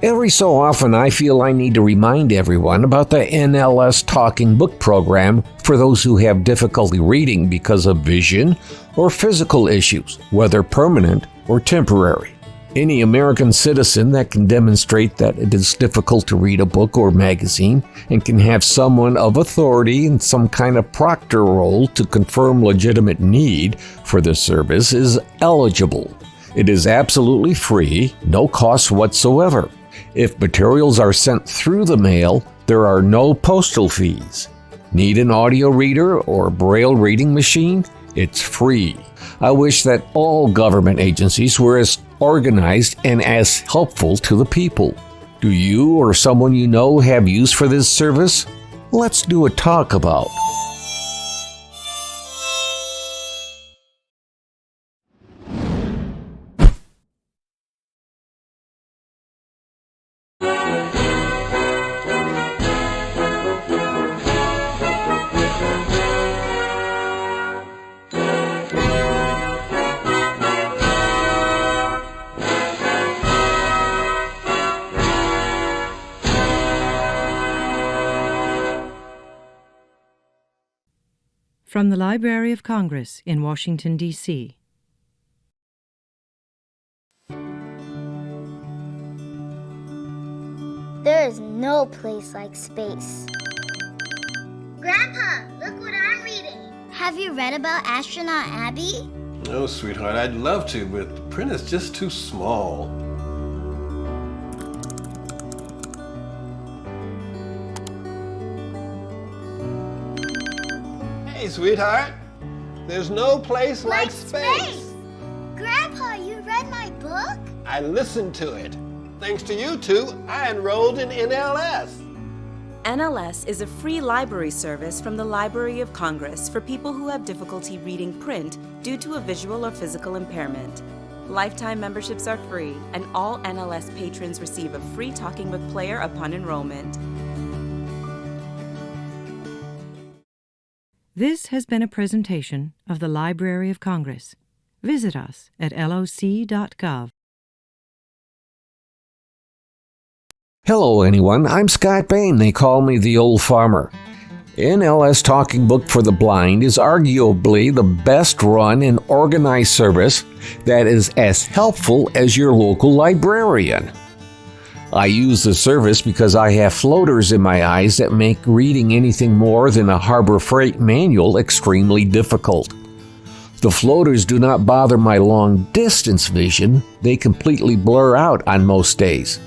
Every so often, I feel I need to remind everyone about the NLS Talking Book Program for those who have difficulty reading because of vision or physical issues, whether permanent or temporary. Any American citizen that can demonstrate that it is difficult to read a book or magazine and can have someone of authority in some kind of proctor role to confirm legitimate need for this service is eligible. It is absolutely free, no cost whatsoever. If materials are sent through the mail, there are no postal fees. Need an audio reader or braille reading machine? It's free. I wish that all government agencies were as organized and as helpful to the people. Do you or someone you know have use for this service? Let's do a talk about. From the Library of Congress in Washington, D.C. There is no place like space. Grandpa, look what I'm reading. Have you read about Astronaut Abby? No, sweetheart, I'd love to, but the print is just too small. Hey, sweetheart, there's no place like space. Grandpa, you read my book? I listened to it. Thanks to you two, I enrolled in NLS. NLS is a free library service from the Library of Congress for people who have difficulty reading print due to a visual or physical impairment. Lifetime memberships are free, and all NLS patrons receive a free talking book player upon enrollment. This has been a presentation of the Library of Congress. Visit us at loc.gov. Hello, anyone. I'm Scott Bain. They call me the Old Farmer. NLS Talking Book for the Blind is arguably the best run and organized service that is as helpful as your local librarian. I use the service because I have floaters in my eyes that make reading anything more than a Harbor Freight manual extremely difficult. The floaters do not bother my long-distance vision. They completely blur out on most days.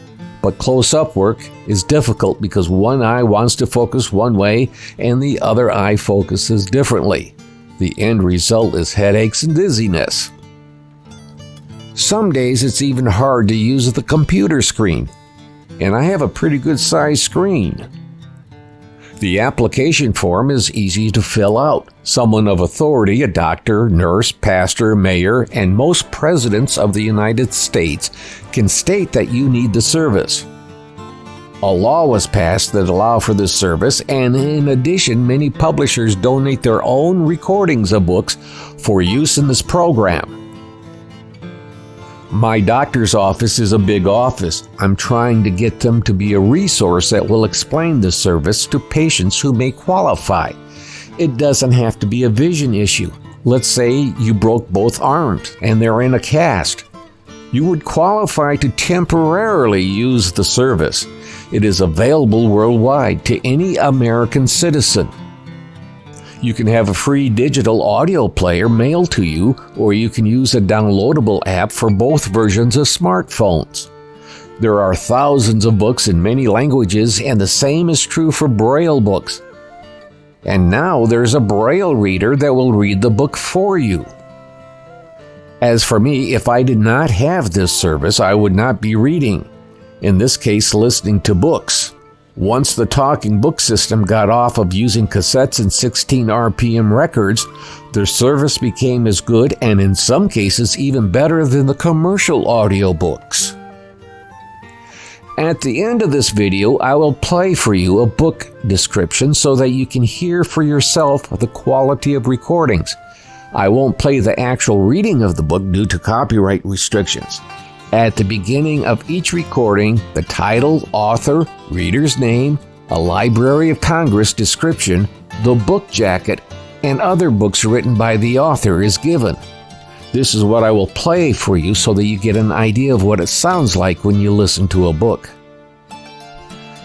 But close-up work is difficult because one eye wants to focus one way and the other eye focuses differently. The end result is headaches and dizziness. Some days it's even hard to use the computer screen, and I have a pretty good sized screen. The application form is easy to fill out. Someone of authority, a doctor, nurse, pastor, mayor, and most presidents of the United States can state that you need the service. A law was passed that allows for this service, and in addition, many publishers donate their own recordings of books for use in this program. My doctor's office is a big office. I'm trying to get them to be a resource that will explain this service to patients who may qualify. It doesn't have to be a vision issue. Let's say you broke both arms and they're in a cast. You would qualify to temporarily use the service. It is available worldwide to any American citizen. You can have a free digital audio player mailed to you, or you can use a downloadable app for both versions of smartphones. There are thousands of books in many languages, and the same is true for Braille books. And now there's a Braille reader that will read the book for you. As for me, if I did not have this service, I would not be reading. In this case, listening to books. Once the talking book system got off of using cassettes and 16 RPM records, the service became as good and in some cases even better than the commercial audiobooks. At the end of this video, I will play for you a book description so that you can hear for yourself the quality of recordings. I won't play the actual reading of the book due to copyright restrictions. At the beginning of each recording, the title, author, reader's name, a Library of Congress description, the book jacket, and other books written by the author is given. This is what I will play for you so that you get an idea of what it sounds like when you listen to a book.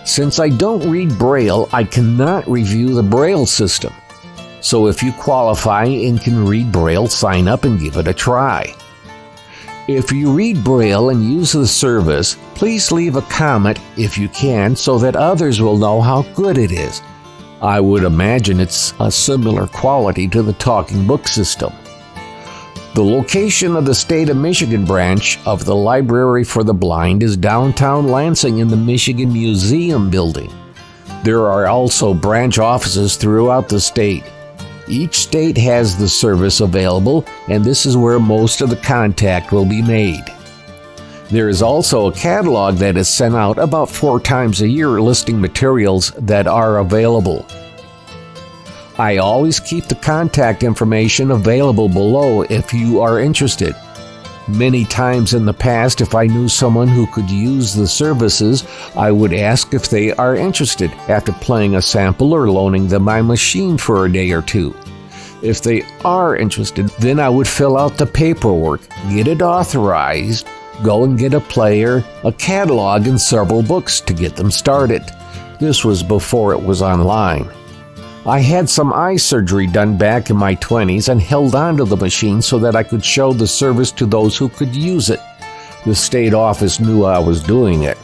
Since I don't read Braille, I cannot review the Braille system. So if you qualify and can read Braille, sign up and give it a try. If you read Braille and use the service, please leave a comment if you can so that others will know how good it is. I would imagine it's a similar quality to the talking book system. The location of the State of Michigan branch of the Library for the Blind is downtown Lansing in the Michigan Museum building. There are also branch offices throughout the state. Each state has the service available, and this is where most of the contact will be made. There is also a catalog that is sent out about 4 times a year listing materials that are available. I always keep the contact information available below if you are interested. Many times in the past, if I knew someone who could use the services, I would ask if they are interested after playing a sample or loaning them my machine for a day or two. If they are interested, then I would fill out the paperwork, get it authorized, go and get a player, a catalog, and several books to get them started. This was before it was online. I had some eye surgery done back in my 20s and held onto the machine so that I could show the service to those who could use it. The state office knew I was doing it.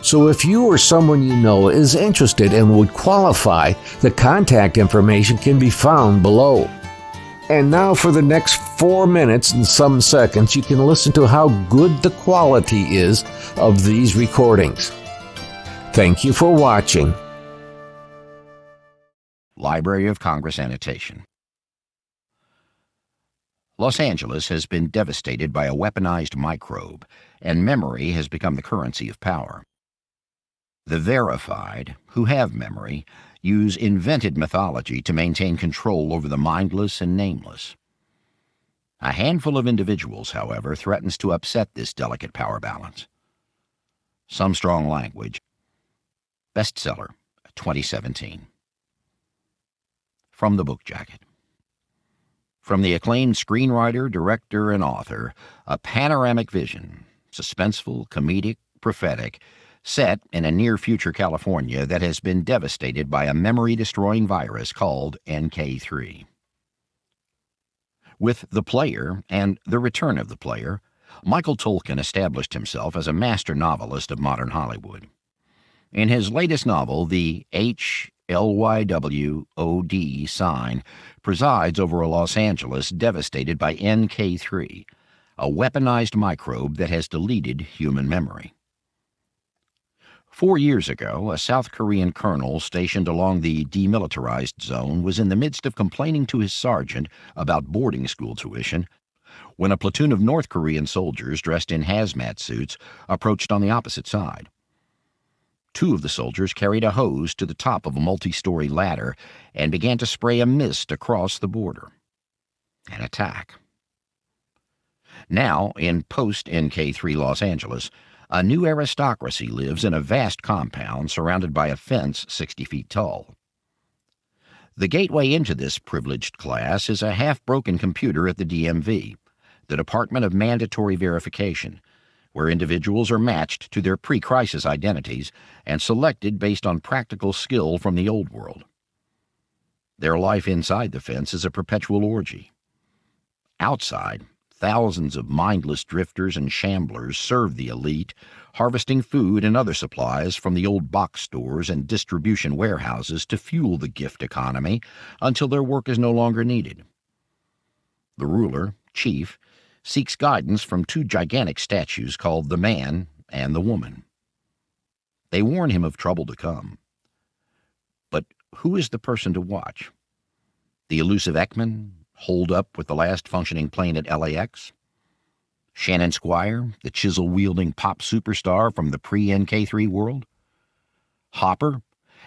So if you or someone you know is interested and would qualify, the contact information can be found below. And now for the next 4 minutes and some seconds, you can listen to how good the quality is of these recordings. Thank you for watching. Library of Congress annotation. Los Angeles has been devastated by a weaponized microbe, and memory has become the currency of power. The verified, who have memory, use invented mythology to maintain control over the mindless and nameless. A handful of individuals, however, threatens to upset this delicate power balance. Some strong language. Bestseller, 2017. From the book jacket. From the acclaimed screenwriter, director, and author, a panoramic vision, suspenseful, comedic, prophetic, set in a near-future California that has been devastated by a memory-destroying virus called NK3. With The Player and The Return of the Player, Michael Tolkien established himself as a master novelist of modern Hollywood. In his latest novel, the HLYWOD sign presides over a Los Angeles devastated by NK3, a weaponized microbe that has deleted human memory. 4 years ago, a South Korean colonel stationed along the demilitarized zone was in the midst of complaining to his sergeant about boarding school tuition when a platoon of North Korean soldiers dressed in hazmat suits approached on the opposite side. 2 of the soldiers carried a hose to the top of a multi-story ladder and began to spray a mist across the border. An attack. Now, in post-NK3 Los Angeles, a new aristocracy lives in a vast compound surrounded by a fence 60 feet tall. The gateway into this privileged class is a half-broken computer at the DMV, the Department of Mandatory Verification, where individuals are matched to their pre-crisis identities and selected based on practical skill from the old world. Their life inside the fence is a perpetual orgy. Outside, thousands of mindless drifters and shamblers serve the elite, harvesting food and other supplies from the old box stores and distribution warehouses to fuel the gift economy until their work is no longer needed. The ruler, chief, seeks guidance from 2 gigantic statues called the Man and the Woman. They warn him of trouble to come. But who is the person to watch? The elusive Ekman, holed up with the last functioning plane at LAX? Shannon Squire, the chisel-wielding pop superstar from the pre-NK3 world? Hopper,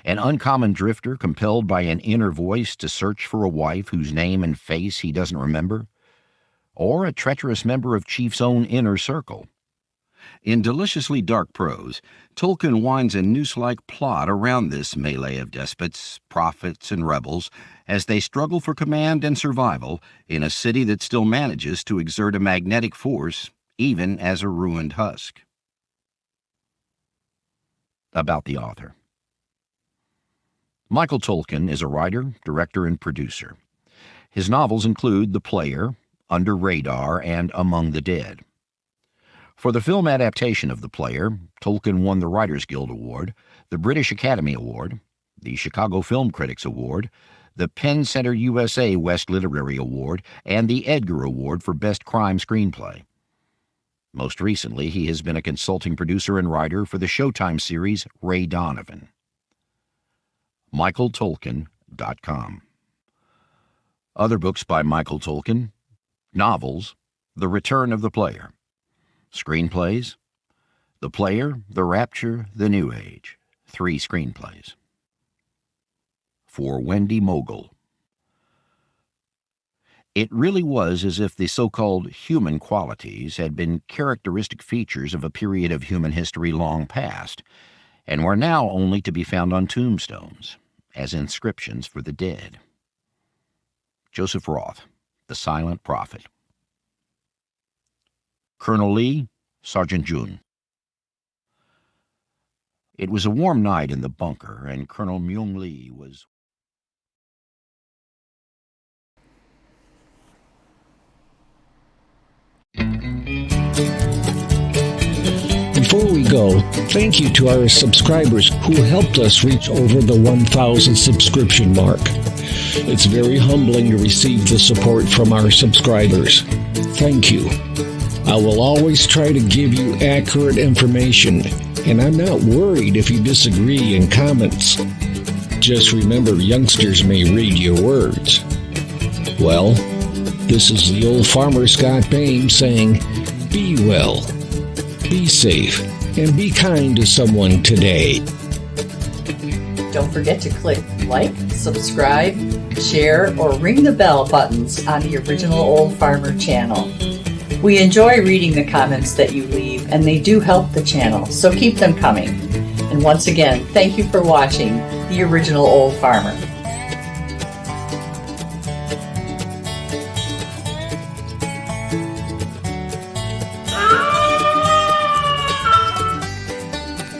an uncommon drifter compelled by an inner voice to search for a wife whose name and face he doesn't remember? Or a treacherous member of Chief's own inner circle? In deliciously dark prose, Tolkien winds a noose-like plot around this melee of despots, prophets, and rebels as they struggle for command and survival in a city that still manages to exert a magnetic force even as a ruined husk. About the author. Michael Tolkien is a writer, director, and producer. His novels include The Player, Under Radar, and Among the Dead. For the film adaptation of The Player, Tolkien won the Writers Guild Award, the British Academy Award, the Chicago Film Critics Award, the Penn Center USA West Literary Award, and the Edgar Award for Best Crime Screenplay. Most recently, he has been a consulting producer and writer for the Showtime series Ray Donovan. MichaelTolkien.com. Other books by Michael Tolkien: novels, The Return of the Player; screenplays, The Player, The Rapture, The New Age, 3 screenplays. For Wendy Mogul. It really was as if the so-called human qualities had been characteristic features of a period of human history long past, and were now only to be found on tombstones, as inscriptions for the dead. Joseph Roth, The Silent Prophet. Colonel Lee, Sergeant Jun. It was a warm night in the bunker, and Colonel Myung Lee was... Before we go, thank you to our subscribers who helped us reach over the 1,000 subscription mark. It's very humbling to receive the support from our subscribers. Thank you. I will always try to give you accurate information, and I'm not worried if you disagree in comments. Just remember, youngsters may read your words. Well, this is the old farmer Scott Bain saying, be well, be safe, and be kind to someone today. Don't forget to click like, subscribe, share, or ring the bell buttons on the original Old Farmer channel. We enjoy reading the comments that you leave, and they do help the channel, so keep them coming. And once again, thank you for watching the original Old Farmer.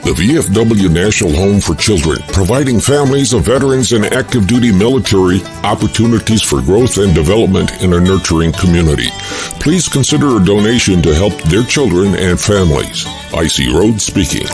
The VFW National Home for Children, providing families of veterans and active duty military opportunities for growth and development in a nurturing community. Please consider a donation to help their children and families. I.C. Rhodes speaking.